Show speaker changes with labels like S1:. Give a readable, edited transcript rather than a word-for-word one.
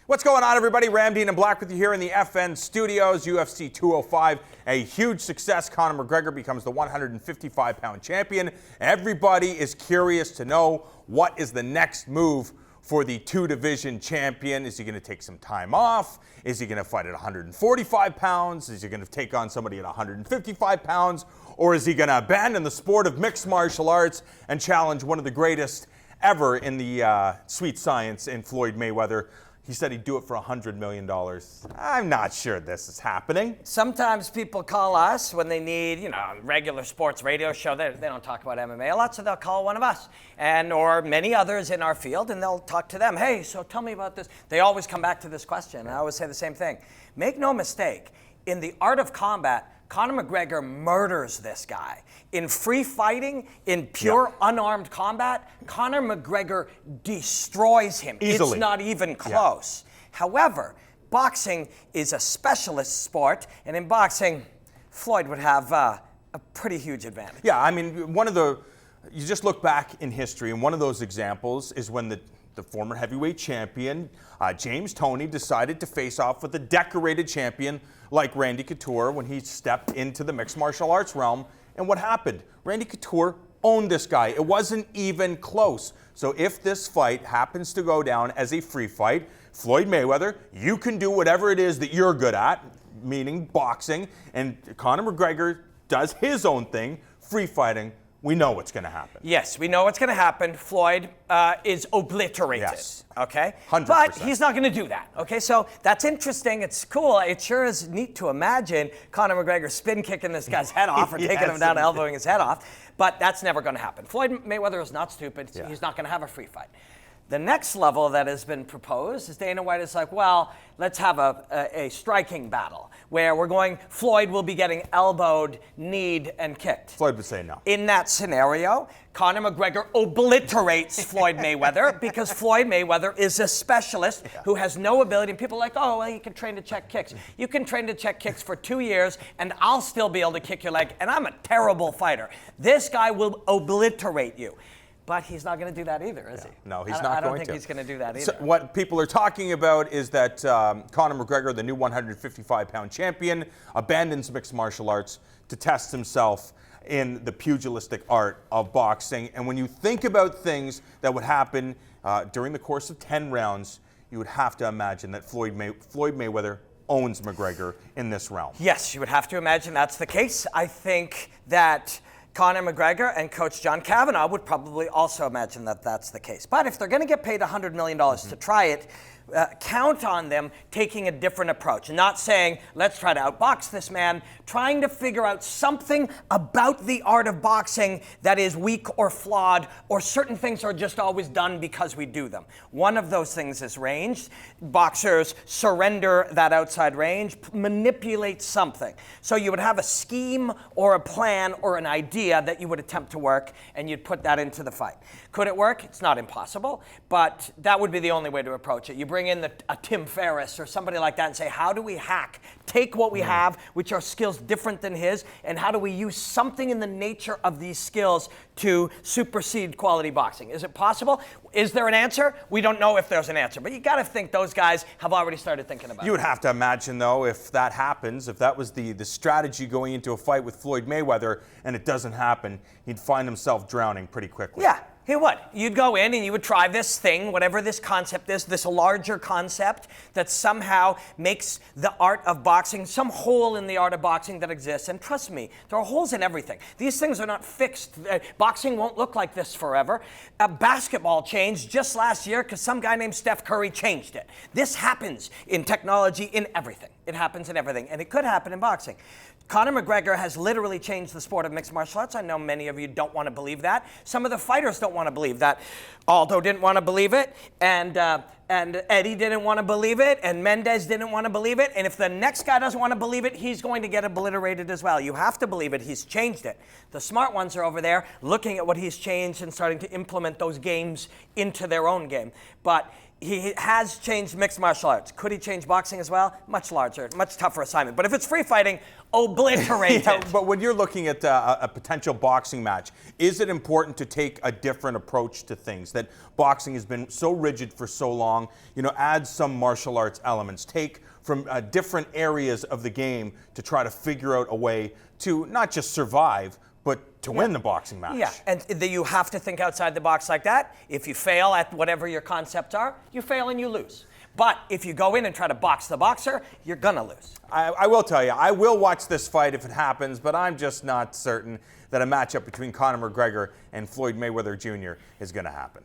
S1: What's going on, everybody? Ramdean and Black with you here in the FN studios. UFC 205, a huge success. Conor McGregor becomes the 155-pound champion. Everybody is curious to know what is the next move for the two-division champion. Is he going to take some time off? Is he going to fight at 145 pounds? Is he going to take on somebody at 155 pounds? Or is he going to abandon the sport of mixed martial arts and challenge one of the greatest ever in the sweet science in Floyd Mayweather? He said he'd do it for $100 million. I'm not sure this is happening.
S2: Sometimes people call us when they need, regular sports radio show. They don't talk about MMA a lot, so they'll call one of us or many others in our field, and they'll talk to them. Hey, so tell me about this. They always come back to this question. I always say the same thing. Make no mistake, in the art of combat, Conor McGregor murders this guy. In free fighting, in pure unarmed combat, Conor McGregor destroys him.
S1: Easily.
S2: It's not even close. However, boxing is a specialist sport, and in boxing, Floyd would have a pretty huge advantage.
S1: Yeah, I mean, you just look back in history, and one of those examples is when the former heavyweight champion, James Toney, decided to face off with a decorated champion like Randy Couture when he stepped into the mixed martial arts realm. And what happened? Randy Couture owned this guy. It wasn't even close. So if this fight happens to go down as a free fight, Floyd Mayweather, you can do whatever it is that you're good at, meaning boxing, and Conor McGregor does his own thing, free fighting. We know what's going to happen.
S2: Yes, we know what's going to happen. Floyd is obliterated.
S1: Yes.
S2: Okay?
S1: 100%.
S2: But he's not going to do that. Okay, so that's interesting. It's cool. It sure is neat to imagine Conor McGregor spin kicking this guy's head off or taking him down, elbowing his head off. But that's never going to happen. Floyd Mayweather is not stupid. Yeah. He's not going to have a free fight. The next level that has been proposed is Dana White is like, well, let's have a striking battle where Floyd will be getting elbowed, kneed, and kicked.
S1: Floyd would say no.
S2: In that scenario, Conor McGregor obliterates Floyd Mayweather because Floyd Mayweather is a specialist who has no ability. And people are like, oh, well, you can train to check kicks. You can train to check kicks for 2 years, and I'll still be able to kick your leg, and I'm a terrible fighter. This guy will obliterate you. But he's not going to do that either, is he?
S1: No, he's not going to.
S2: I don't think he's going to do that either.
S1: So what people are talking about is that Conor McGregor, the new 155-pound champion, abandons mixed martial arts to test himself in the pugilistic art of boxing. And when you think about things that would happen during the course of 10 rounds, you would have to imagine that Floyd Mayweather owns McGregor in this realm.
S2: Yes, you would have to imagine that's the case. I think that Conor McGregor and Coach John Kavanagh would probably also imagine that that's the case. But if they're going to get paid $100 million to try it, count on them taking a different approach. Not saying, let's try to outbox this man, trying to figure out something about the art of boxing that is weak or flawed, or certain things are just always done because we do them. One of those things is range. Boxers surrender that outside range, manipulate something. So you would have a scheme or a plan or an idea that you would attempt to work, and you'd put that into the fight. Could it work? It's not impossible, but that would be the only way to approach it. You bring in a Tim Ferriss or somebody like that and say, how do we take what we have, which are skills different than his, and how do we use something in the nature of these skills to supersede quality boxing? Is it possible? Is there an answer? We don't know if there's an answer, but you got to think those guys have already started thinking about it.
S1: You would have to imagine, though, if that happens, if that was the strategy going into a fight with Floyd Mayweather and it doesn't happen, he'd find himself drowning pretty quickly.
S2: Yeah. He would. You'd go in and you would try this thing, whatever this concept is, this larger concept that somehow makes the art of boxing, some hole in the art of boxing that exists. And trust me, there are holes in everything. These things are not fixed. Boxing won't look like this forever. Basketball changed just last year because some guy named Steph Curry changed it. This happens in technology, in everything. It happens in everything. And it could happen in boxing. Conor McGregor has literally changed the sport of mixed martial arts. I know many of you don't want to believe that. Some of the fighters don't want to believe that. Aldo didn't want to believe it, and Eddie didn't want to believe it, and Mendez didn't want to believe it. And if the next guy doesn't want to believe it, he's going to get obliterated as well. You have to believe it. He's changed it. The smart ones are over there looking at what he's changed and starting to implement those games into their own game. But he has changed mixed martial arts. Could he change boxing as well? Much larger, much tougher assignment. But if it's free fighting, obliterated.
S1: Yeah, but when you're looking at a potential boxing match, is it important to take a different approach to things? That boxing has been so rigid for so long, add some martial arts elements. Take from different areas of the game to try to figure out a way to not just survive, but to win the boxing match.
S2: Yeah, and you have to think outside the box like that. If you fail at whatever your concepts are, you fail and you lose. But if you go in and try to box the boxer, you're gonna lose.
S1: I will tell you, I will watch this fight if it happens, but I'm just not certain that a matchup between Conor McGregor and Floyd Mayweather Jr. is gonna happen.